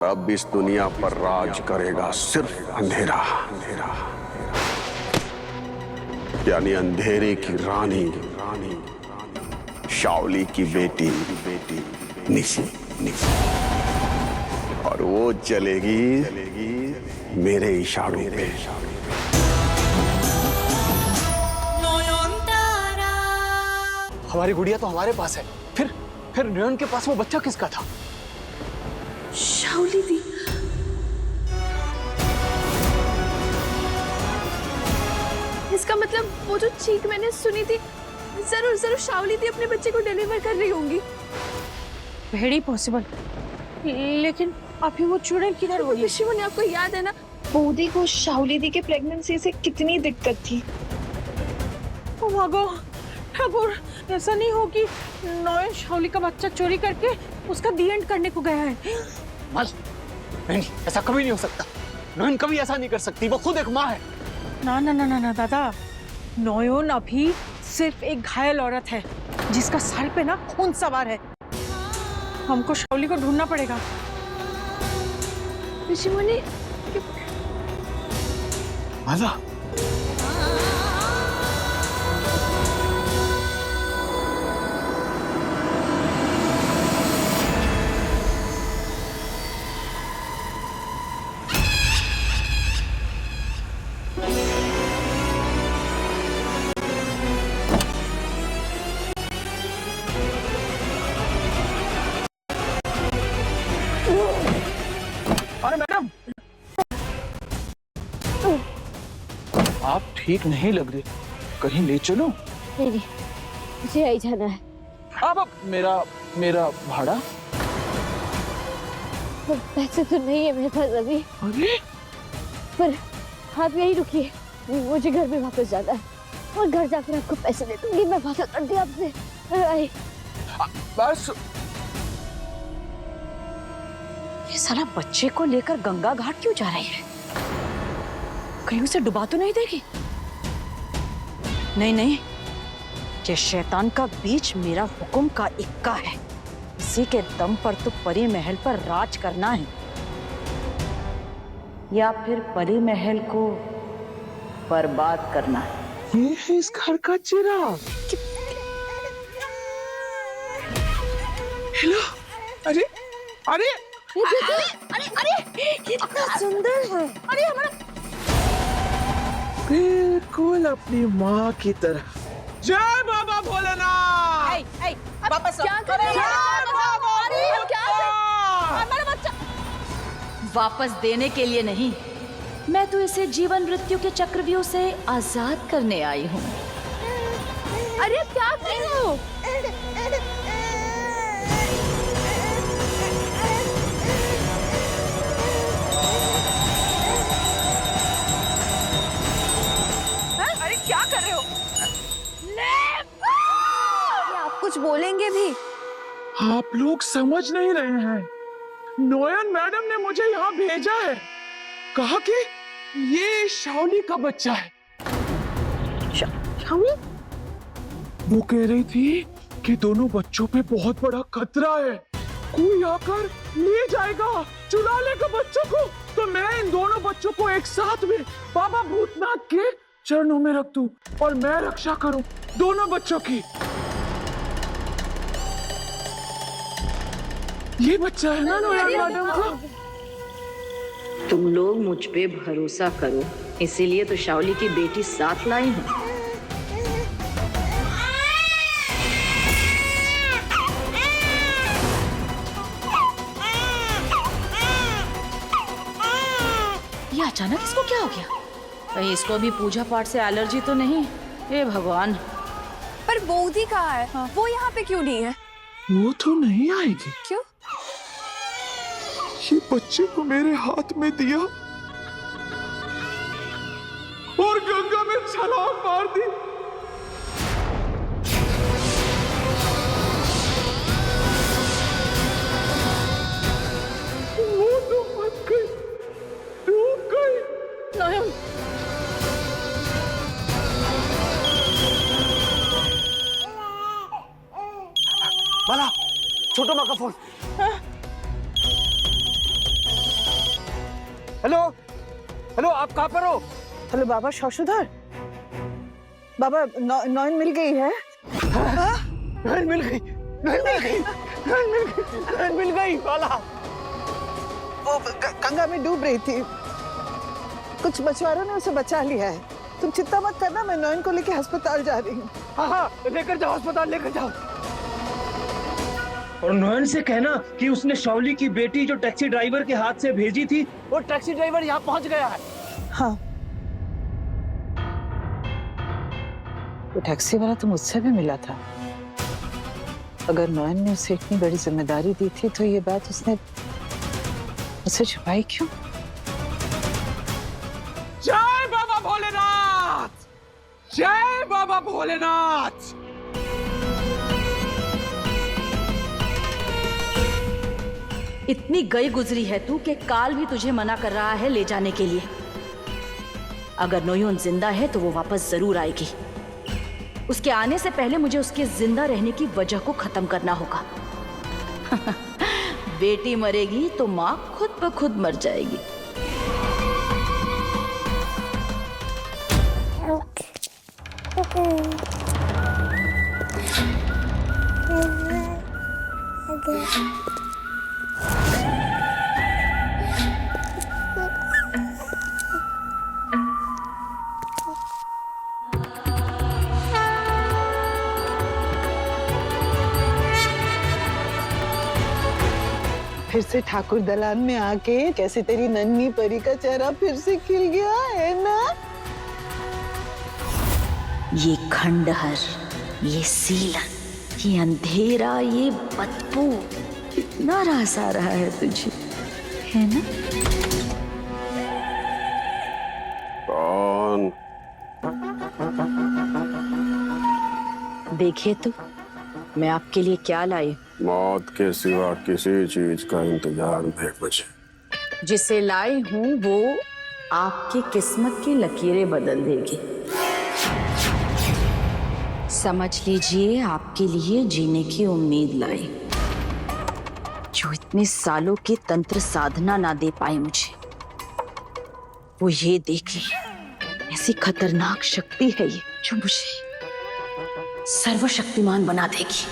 अब इस दुनिया पर राज करेगा सिर्फ अंधेरा। अंधेरा यानी अंधेरे की रानी शाओली की बेटी निशी। और वो चलेगी मेरे इशारों पे। हमारी गुड़िया तो हमारे पास है, फिर नयन के पास वो बच्चा किसका था? शाओली दी। इसका मतलब वो जो चीख मैंने सुनी थी, जरूर शाओली दी अपने बच्चे को डिलीवर कर रही होंगी। वेरी पॉसिबल, लेकिन अभी वो चुड़ैल किधर होगी? ऋषिमुनि, आपको याद है ना बूदी को शाओली दी के प्रेगनेंसी से कितनी दिक्कत थी। ओ भागो ठाकुर, ऐसा नहीं हो कि नयन शाओली का बच्चा चोरी करके उसका दी एंड करने को गया है। नहीं, ऐसा कभी नहीं हो सकता। नयन कभी ऐसा नहीं कर सकती, वो खुद एक माँ है। ना दादा, नयन अभी सिर्फ एक घायल औरत है जिसका सर पे ना खून सवार है। हमको शाओली को ढूंढना पड़ेगा। ऋषिमुनि, माला, अरे मैडम, आप ठीक नहीं लग रहे, कहीं ले चलो। नहीं, मुझे यही जाना है। अब मेरा भाड़ा? पर पैसे तो नहीं है मेरे पास अभी। अरे पर आप यही रुकिए, मुझे घर में वापस जाना है और घर जाकर आपको पैसे दे दूंगी। मैं वादा करती हूँ आपसे। बस ये साला बच्चे को लेकर गंगा घाट क्यों जा रही है? कहीं उसे डुबा तो नहीं देगी? नहीं, ये शैतान का बीच मेरा हुक्म का इक्का है। इसी के दम पर तो परी महल पर राज करना है, या फिर परी महल को बर्बाद करना है। ये है इस घर का चिराग। हेलो, अरे कितना सुंदर है। अरे हमारा बिल्कुल अपनी माँ की तरह। जय बाबा भोलेनाथ। वापस क्या कर रहे हैं? अरे क्या हमारा बच्चा वापस देने के लिए नहीं, मैं तो इसे जीवन मृत्यु के चक्रव्यूह से आजाद करने आई हूँ। अरे आप क्या कर रहे हो? अरे क्या कर रहे हो? आप कुछ बोलेंगे भी? आप लोग समझ नहीं रहे हैं। नोयन मैडम ने मुझे यहाँ भेजा है, कहा कि ये शाओली का बच्चा है। शाओली? वो कह रही थी कि दोनों बच्चों पे बहुत बड़ा खतरा है, कोई आकर ले जाएगा, चुरा लेगा बच्चों को। तो मैं इन दोनों बच्चों को एक साथ में बाबा भूतनाथ के चरणों में रख दूं और मैं रक्षा करूं दोनों बच्चों की। ये बच्चा है ना नोयन मैडम का? तुम लोग मुझ पे भरोसा करो, इसीलिए तो शाओली की बेटी साथ लाई हूँ। ये अचानक इसको क्या हो गया? कहीं इसको भी पूजा पाठ से एलर्जी तो नहीं? हे भगवान। पर बूदी कहाँ है? हाँ। वो यहाँ पे क्यों नहीं है? वो तो नहीं आएगी। क्यों? ये बच्चे को मेरे हाथ में दिया और गंगा में छलांग मार दी। वो तो मर गई, डूब गई। नयन, बाला, छोटो माँ का फोन। हेलो हेलो, आप कहाँ पर हो? हेलो बाबा शशुधर, बाबा नॉइन मिल गई है? नैन मिल गई, नैन मिल गई, नैन मिल गई, नैन मिल गई वाला। वो गंगा में डूब रही थी, कुछ मछुआरों ने उसे बचा लिया है। तुम चिंता मत करना, मैं नॉइन को लेके अस्पताल जा रही हूँ। हाँ हाँ, लेकर जाओ अस्पताल, लेकर जाओ। और नोयन से कहना कि उसने शाओली की बेटी जो टैक्सी ड्राइवर के हाथ से भेजी थी, वो टैक्सी ड्राइवर यहाँ पहुँच गया है। हाँ, वो टैक्सी वाला तो मुझसे भी मिला था। अगर नोयन ने उसे इतनी बड़ी जिम्मेदारी दी थी तो ये बात उसने मुझसे छुपाई क्यों? जय बाबा भोलेनाथ, जय बाबा भोलेनाथ। इतनी गई गुजरी है तू कि काल भी तुझे मना कर रहा है ले जाने के लिए। अगर नोयोन जिंदा है तो वो वापस जरूर आएगी। उसके आने से पहले मुझे उसके जिंदा रहने की वजह को खत्म करना होगा। बेटी मरेगी तो माँ खुद ब खुद मर जाएगी। फिर से ठाकुर दलान में आके कैसे तेरी नन्ही परी का चेहरा फिर से खिल गया है ना? ये खंडहर, ये सीलन, ये अंधेरा, ये बदबू, कितना रास आ रहा है तुझे, है ना? कौन? देखिए तो मैं आपके लिए क्या लाई। मौत के सिवा किसी चीज का इंतजार नहीं मुझे। जिसे लाई हूं वो आपकी किस्मत की लकीरें बदल देगी। समझ लीजिए आपके लिए जीने की उम्मीद लाई, जो इतने सालों की तंत्र साधना ना दे पाई मुझे, वो ये देखी। ऐसी खतरनाक शक्ति है ये जो मुझे सर्वशक्तिमान बना देगी।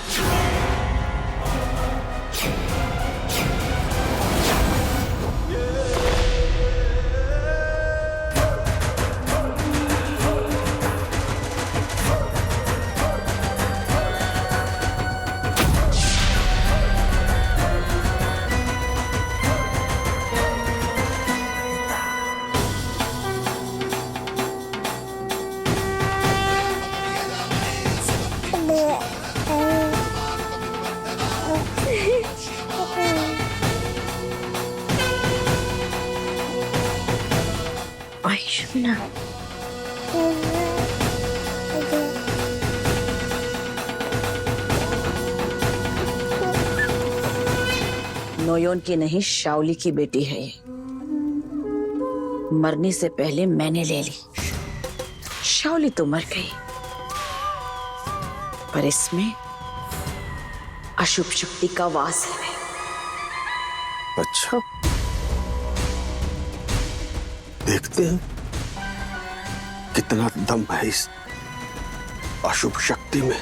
आयुष्मान, नोयोन की नहीं, शाओली की बेटी है ये। मरने से पहले मैंने ले ली। शाओली तो मर गई, पर इसमें अशुभ शक्ति का वास है। अच्छा, देखते हैं कितना दम है इस अशुभ शक्ति में।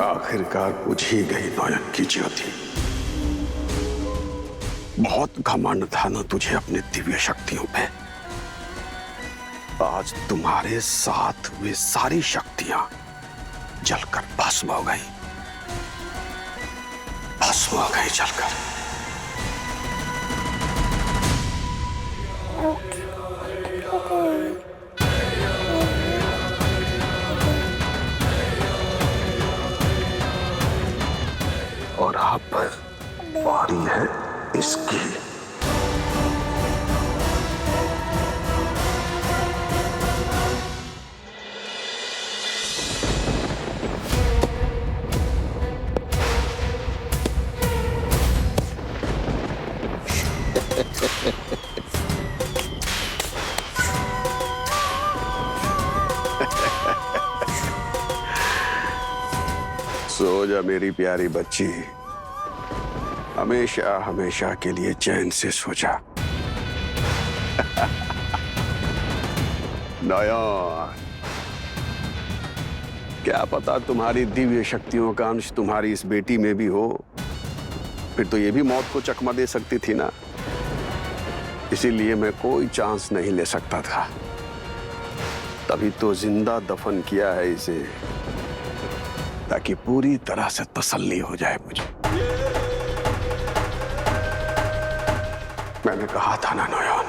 आखिरकार बुझ ही गई नोयन की ज्योति। बहुत घमंड था ना तुझे अपने दिव्य शक्तियों पे। आज तुम्हारे साथ वे सारी शक्तियां जलकर भस्म हो गई, भस्म हो गई जलकर। सो जा मेरी प्यारी बच्ची, हमेशा हमेशा के लिए चैन से सो जा। नयन, क्या पता तुम्हारी दिव्य शक्तियों का अंश तुम्हारी इस बेटी में भी हो, फिर तो ये भी मौत को चकमा दे सकती थी ना। इसीलिए मैं कोई चांस नहीं ले सकता था, तभी तो जिंदा दफन किया है इसे, ताकि पूरी तरह से तसल्ली हो जाए मुझे। मैंने कहा था ना नयन,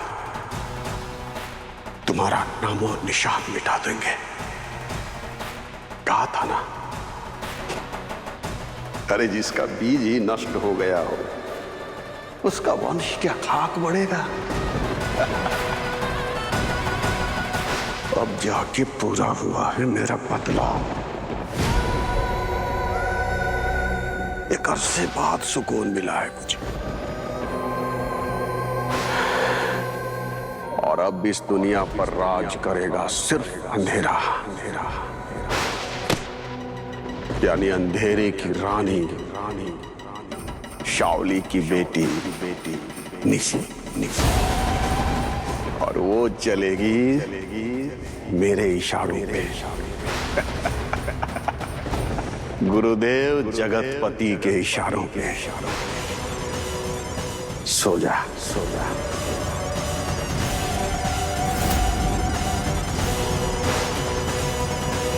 तुम्हारा नामो निशान मिटा देंगे, कहा था ना। अरे जिसका बीज ही नष्ट हो गया हो, उसका वंश क्या खाक बढ़ेगा। अब जाके पूरा हुआ है मेरा बदलाव। एक अरसे बाद सुकून मिला है मुझे, और अब इस दुनिया पर राज करेगा सिर्फ अंधेरा। अंधेरा यानी अंधेरे की रानी शाओली की बेटी निशी। और वो चलेगी मेरे इशारों पे। गुरुदेव जगतपति के इशारों पे। सो जा, सो जा।